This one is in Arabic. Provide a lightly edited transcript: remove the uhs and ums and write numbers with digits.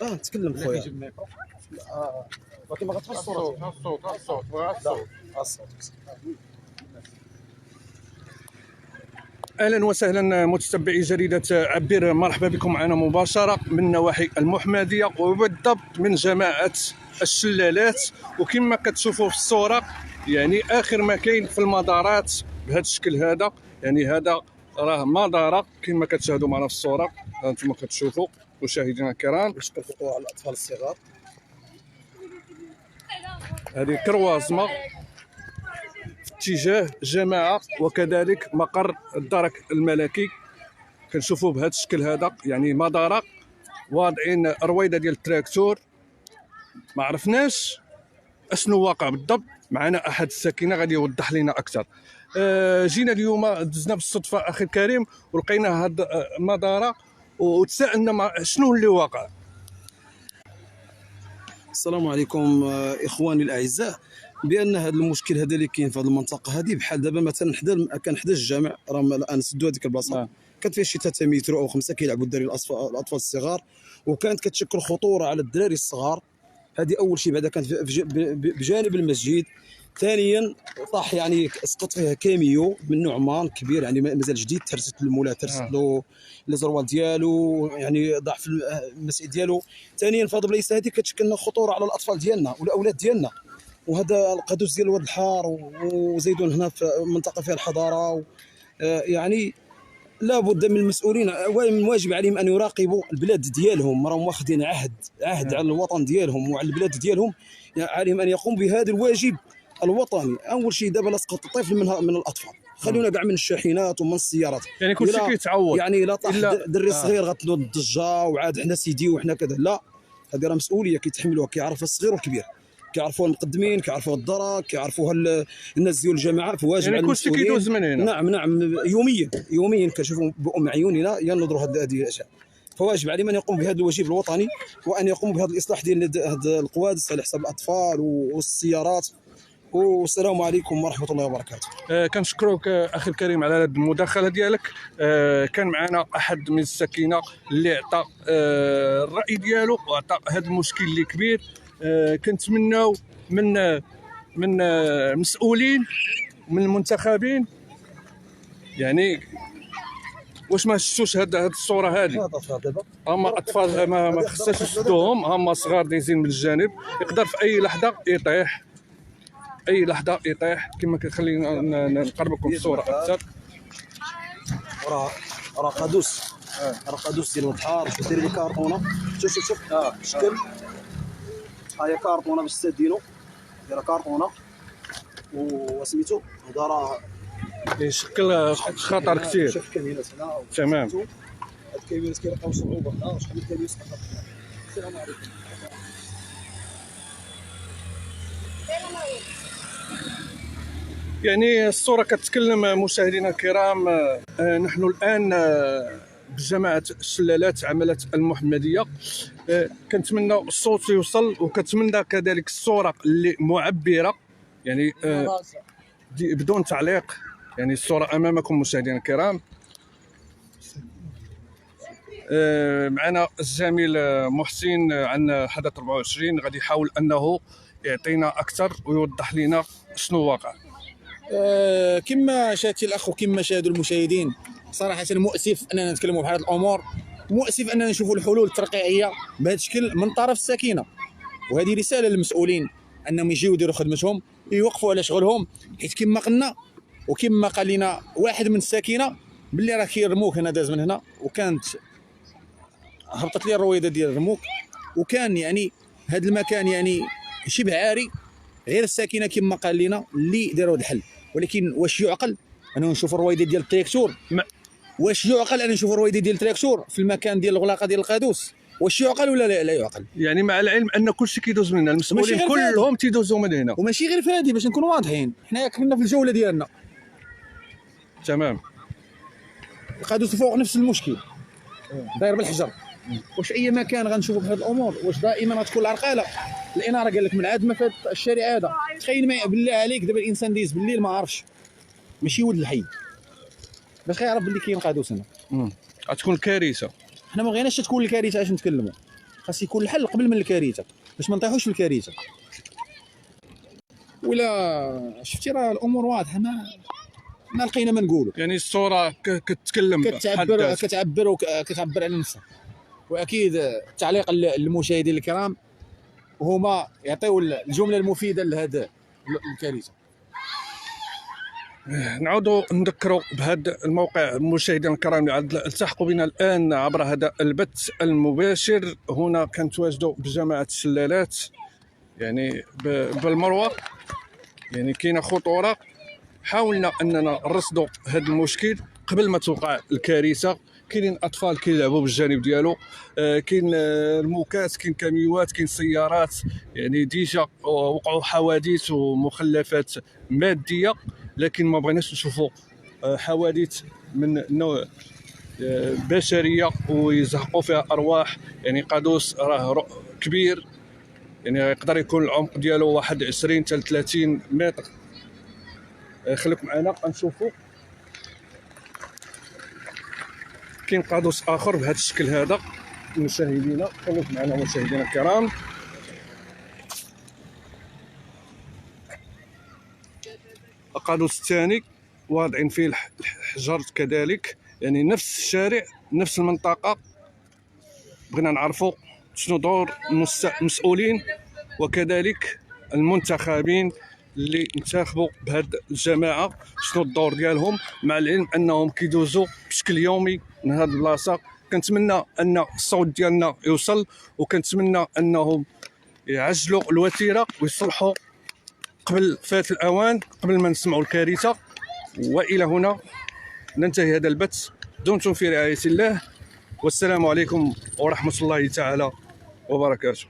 نتكلم خويا. ولكن ما غتبقاش الصوت. الصوت. اهلا وسهلا متتبعي جريده عبير، مرحبا بكم معنا مباشره من نواحي المحمديه وبالضبط من جماعه الشلالات. وكما كتشوفوا في الصوره يعني اخر ما كاين في المدارات بهذا الشكل هذا. يعني هذا راه مداره كما كتشاهدوا معنا في الصوره، انتم كتشوفوا مشاهدينا الكرام. يشكر خطوره على الاطفال الصغار. هذه كروازمه في اتجاه جماعه وكذلك مقر الدرك الملكي. كنشوفوا بهذا الشكل هذا، يعني مداره واضعين رويضه ديال التراكتور. ما عرفناش اشنو واقع بالضبط. معنا احد الساكنه غادي يوضح لنا اكثر. جينا اليوم دزنا بالصدفه اخي الكريم ولقينا هاد المداره وتساءلنا شنو اللي واقع. السلام عليكم اخواني الاعزاء. بان هذا المشكل هذا اللي كاين في هذه المنطقه هذه، بحال دابا مثلا كان حدا الجامع، راه الان سدوا هذيك البلاصه. كانت فيها شي 3 متر او 5 كيلعبوا الدراري الاطفال الصغار، وكانت كتشكل خطوره على الدراري الصغار. هذه اول شيء. بعدا كانت بجانب المسجد. ثانيا طاح يعني سقط فيها كاميو من نوع مان كبير، يعني مازال جديد، ترست المولاه، ترست له الزروال ديالو، يعني ضعف المسائل ديالو. ثانيا في هذه البلايصه هذه كتشكل لنا خطوره على الاطفال ديالنا والاولاد ديالنا. وهذا القادوس ديال واد الحار وزيدون هنا في منطقه فيها الحضاره. يعني لابد من المسؤولين، من واجب عليهم ان يراقبوا البلاد ديالهم. راهم واخدين عهد على الوطن ديالهم وعلى البلاد ديالهم. يعني عليهم ان يقوموا بهذا الواجب الوطني. اول شيء دابا لسقط الطفل من الاطفال، خلونا كاع من الشاحنات ومن السيارات. يعني كل شيء كيتعوض. يعني لا طاح دري صغير غتنوض الضجه وعاد حنا سيدي وحنا كذا، لا. هذه راه مسؤوليه كيتحملوها، كيعرفها الصغير والكبير، كيعرفوها المقدمين، كيعرفوها الدرك، كيعرفوها الناس ديال الجماعه. في واجب يعني كل شيء كيدوز من هنا. نعم يوميا كنشوفوا بأم عيوننا ينظروا هذه الاشياء. فواجب عليهم ان يقوموا بهذا الواجب الوطني، وان يقوموا بهذا الاصلاح ديال هذه القوادس على حساب الاطفال والسيارات. والسلام عليكم ورحمه الله وبركاته. كنشكروك اخي الكريم على هذه المداخله ديالك. كان معنا احد من الساكنه اللي عطى الراي ديالو وعطى هذا المشكل اللي كبير. كنتمناو من المسؤولين من المنتخبين، يعني واش ما شفتوش هاد الصوره هذه؟ هما اطفال ما خصهاش نشدوهم، هما صغار دايزين من الجانب، يقدر في اي لحظه يطيح، اي لحظه يطيح. كما كنخلينا نقربكم الصوره اكثر. راه قادوس، راه قادوس ديال البحر. شوف داير لي كارطونه، شوف الشكل. هاهي كارطونه باش تدينو، دايره كارطونه وسميتو. هذا راه يشكل خطر كثير. شوف الكاميرات هنا. تمام. هاد الكاميرات كيلقاو صعوبه هنا. شحال من كاميرا سقطت. السلام عليكم. يعني الصورة كتكلم مشاهدينا الكرام. نحن الآن بجماعة الشلالات عملت المحمدية. كنتمنى الصوت يوصل، وكنتمنى كذلك الصورة اللي معبرة، يعني بدون تعليق. يعني الصورة أمامكم مشاهدينا الكرام. معنا الزميل محسن عن حدث 24 غادي يحاول أنه يعطينا أكثر ويوضح لنا شنو واقع. كما شاهدتي الاخ وكما شاهدوا المشاهدين، صراحه مؤسف اننا نتكلموا بهذه الامور. مؤسف اننا نشوفوا الحلول الترقيعيه بهذا الشكل من طرف الساكنه. وهذه رساله للمسؤولين انهم يجيو يديروا خدمتهم، يوقفوا على شغلهم. حيت كما قلنا وكما قال لنا واحد من الساكنه باللي راه كيرموك هنا، داز من هنا وكانت هبطت لي الرويضه ديال الرموك. وكان يعني هذا المكان يعني شبه عاري، غير الساكنه كما قال لنا اللي داروا هذا الحل. ولكن واش يعقل انا نشوف الرويضه ديال التراكتور؟ واش يعقل انا نشوف الرويضه ديال التراكتور في المكان ديال الغلاقه ديال القادوس؟ واش يعقل ولا لا يعقل؟ يعني مع العلم ان كل شيء كيدوز من هنا، المسؤولين كلهم تيدوزوا من هنا. وماشي غير في هذه، باش نكونوا واضحين، حنا كنا في الجوله ديالنا. تمام. القادوس فوق نفس المشكل، داير بالحجر. واش اي مكان غنشوفوا بهذه الامور؟ واش دائما غتكون العرقله؟ الاناره قال لك من عاد ما في الشارع هذا. تخيل بالله عليك دابا الانسان دايز بالليل ما عرفش، ماشي ولد الحي، باش غيعرف باللي كاين قادوس هنا. غتكون كارثه. حنا ما بغيناش تكون الكارثه اش نتكلموا، خاص يكون الحل قبل من الكارثه باش ما نطيحوش في الكارثه. ولا شفتي راه الامور واضحه، ما لقينا ما نقولوا. يعني الصوره كتتكلم كتعبر على نفسها. واكيد التعليق للمشاهدين الكرام هما يعطيو الجمله المفيده لهذا الكارثه. نعودوا نذكروا بهذا الموقع المشاهدينا الكرام اللي التحقوا بنا الان عبر هذا البث المباشر. هنا كنتواجدوا بجماعه الشلالات يعني بالمروه، يعني كاينه خطوره. حاولنا اننا نرصدوا هذا المشكل قبل ما توقع الكارثه. كاينين اطفال كيلعبوا بالجانب ديالو، كاين الموكات، كاين كاميوات، كاين سيارات، يعني ديجا وقعوا حوادث ومخلفات ماديه، لكن ما بغيناش نشوفوا حوادث من نوع بشريه ويزهقوا فيها ارواح. يعني قادوس راه كبير، يعني يقدر يكون العمق ديالو واحد 20 حتى 30 متر. خليكم معنا نشوفوا. كاين قادوس اخر بهذا الشكل هذا مشاهدينا، خليكم معنا مشاهدينا الكرام. القادوس الثاني واضعين فيه الحجر كذلك، يعني نفس الشارع نفس المنطقه. بغينا نعرفوا شنو دور المسؤولين وكذلك المنتخبين اللي انتخبوا بهاد الجماعه، شنو الدور ديالهم، مع العلم انهم كيدوزوا بشكل يومي من هاد البلاصه. كنتمنى ان الصوت ديالنا يوصل، وكنتمنى انهم يعجلوا الوتيره ويصلحوا قبل فات الاوان، قبل ما نسمعوا الكارثه. والى هنا ننتهي هذا البث. دمتم في رعايه الله، والسلام عليكم ورحمه الله تعالى وبركاته.